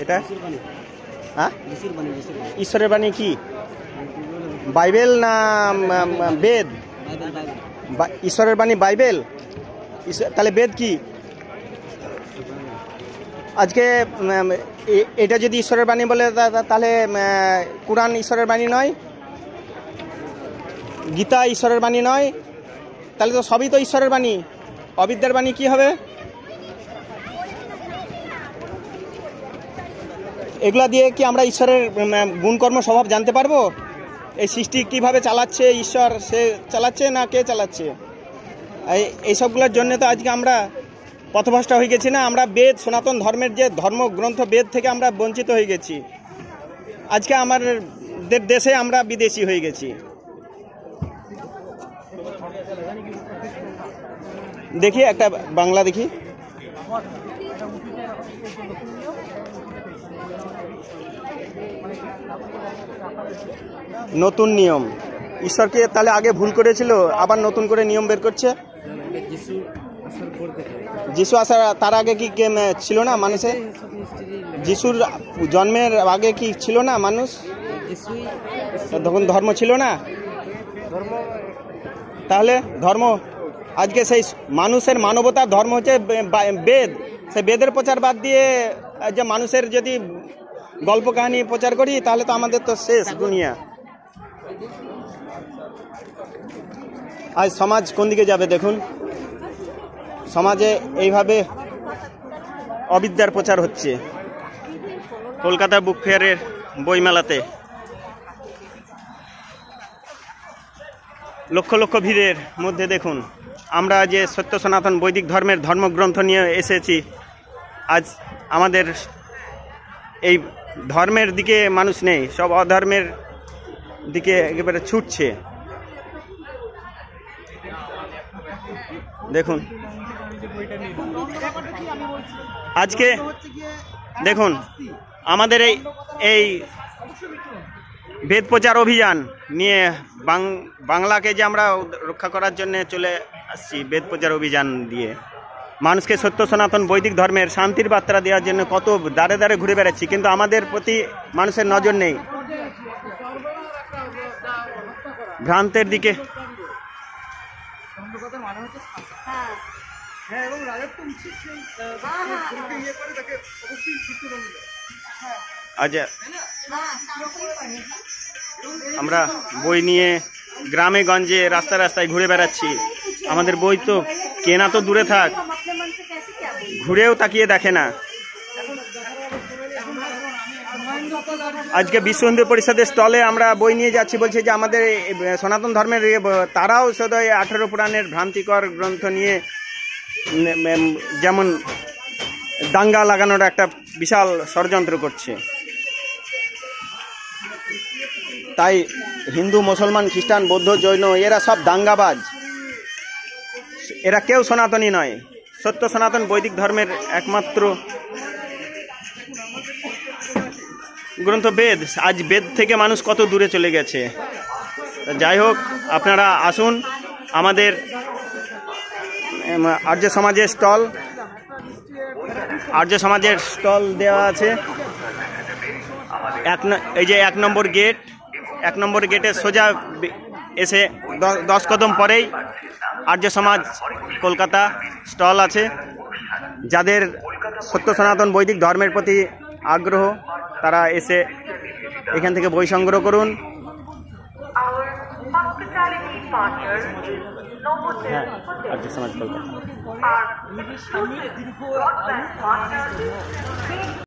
এটা ঈশ্বরের বাণী কি? বাইবেল না বেদ? ঈশ্বরের বাণী বাইবেল, তাহলে বেদ কি? আজকে এটা যদি ঈশ্বরের বাণী বলে তাহলে কুরআন ঈশ্বরের বাণী নয়, গীতা ঈশ্বরের বাণী নয়, তাহলে তো সবই তো ঈশ্বরের বাণী। অবিদ্যার বাণী কি হবে? এগুলা দিয়ে কি আমরা ঈশ্বরের গুণকর্ম স্বভাব জানতে পারবো? এই সৃষ্টি কিভাবে চালাচ্ছে ঈশ্বর, সে চালাচ্ছে না কে চালাচ্ছে? এইসবগুলোর জন্য তো আজকে আমরা পথভ্রষ্ট হয়ে গেছি না। আমরা বেদ, সনাতন ধর্মের যে ধর্মগ্রন্থ বেদ থেকে আমরা বঞ্চিত হয়ে গেছি। আজকে আমাদের দেশে আমরা বিদেশি হয়ে গেছি। দেখি একটা বাংলা দেখি। নতুন নিয়ম, ঈশ্বরকে তাহলে আগে ভুল করেছিল, আবার নতুন করে নিয়ম বের করছে। যিশু আসার তার আগে কি ছিল না মানুষে? যিশুর জন্মের আগে কি ছিল না মানুষ? তখন ধর্ম ছিল না। তাহলে ধর্ম আজকে সেই মানুষের মানবতার ধর্ম হচ্ছে বেদ। সেই বেদের প্রচার বাদ দিয়ে যে মানুষের যদি গল্প কাহিনী প্রচার করি তাহলে তো আমাদের তো শেষ দুনিয়া। আজ সমাজ কোন দিকে যাবে দেখুন। সমাজে এইভাবে অবিদ্যার প্রচার হচ্ছে। কলকাতা বুক ফেয়ারের বইমেলাতে লক্ষ লক্ষ ভিড়ের মধ্যে দেখুন আমরা যে সত্য সনাতন বৈদিক ধর্মের ধর্মগ্রন্থ নিয়ে এসেছি, আজ আমাদের এই ধর্মের দিকে মানুষ নেই, সব অধর্মের দিকে একেবারে ছুটছে। দেখুন আজকে দেখুন আমাদের এই বেদ প্রচার অভিযান নিয়ে বাংলাকে যে আমরা রক্ষা করার জন্য চলে আসছি, বেদ প্রচার অভিযান দিয়ে মানুষকে সত্য সনাতন বৈদিক ধর্মের শান্তির বার্তা দেওয়ার জন্য কত দাঁড়ে দাঁড়ে ঘুরে বেড়াচ্ছি, কিন্তু আমাদের প্রতি মানুষের নজর নেই। ভ্রান্তের দিকে আজ আমরা বই নিয়ে গ্রামে গঞ্জে রাস্তায় রাস্তায় ঘুরে বেড়াচ্ছি। আমাদের বই তো কেনা তো দূরে থাক, ঘুরেও তাকিয়ে দেখে না। আজকে বিশ্ব হিন্দু পরিষদের স্টলে আমরা বই নিয়ে যাচ্ছি, বলছে যে আমাদের সনাতন ধর্মের তারাও সদয় 18 পুরাণের ভ্রান্তিকর গ্রন্থ নিয়ে যেমন দাঙ্গা লাগানোর একটা বিশাল ষড়যন্ত্র করছে। তাই হিন্দু, মুসলমান, খ্রিস্টান, বৌদ্ধ, জৈন এরা সব দাঙ্গাবাজ, এরা কেউ সনাতনী নয়। সত্য সনাতন বৈদিক ধর্মের একমাত্র গ্রন্থ বেদ। আজ বেদ থেকে মানুষ কত দূরে চলে গেছে। যাই হোক, আপনারা আসুন, আমাদের আর্য সমাজের স্টল দেওয়া আছে। এই যে 1 নম্বর গেট, 1 নম্বর গেটে সোজা এসে 10 কদম পরেই আর্য সমাজ কলকাতা স্টল আছে। যাদের সত্য সনাতন বৈদিক ধর্মের প্রতি আগ্রহ তারা এসে এখান থেকে বই সংগ্রহ করুন। হ্যাঁ, আর্য সমাজ কলকাতা।